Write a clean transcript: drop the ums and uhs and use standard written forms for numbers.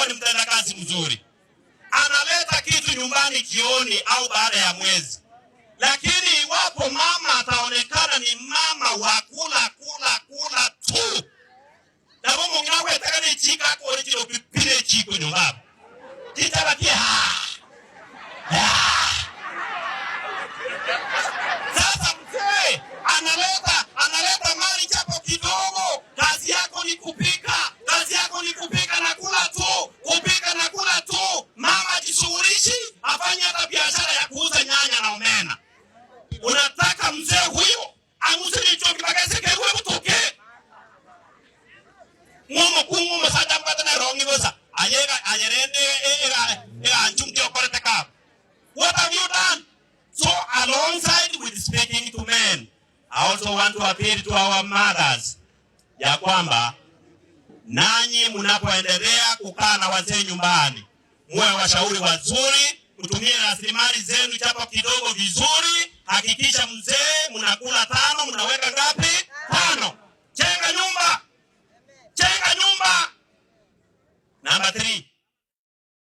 baba ni mtendakazi mzuri, analeta kitu nyumbani jioni au baada ya mwezi. Lakini iwapo mama ataonekana ni mama wa kula tu, na Mungu nginawe takani chika kwa hiyo pipile chiko nyumbani, kitabakia sasa mzee analeta mali chapo kidogo. Kazi yako ni kupika, kazi yako ni kupika na kula tu, kupika na kula tu. Mama jishughulishi, afanye hata biashara ya kuuza nyanya na omena. Unataka mzee huyo amusiri choki bagase kewe kutoke ngomo kungu masada mkata na rongi bosa ayerende anchumti okorete kap. What have you done? So alongside with speaking to men, I also want to appeal to our mothers ya kwamba nanyi mnapoendelea kukaa na wazee nyumbani, muwe washauri wazuri, kutumia rasilimali zenu chapo kidogo vizuri. Hakikisha mzee mnakula 5, mnaweka ngapi? 5. Jenga nyumba. Jenga nyumba. Number 3.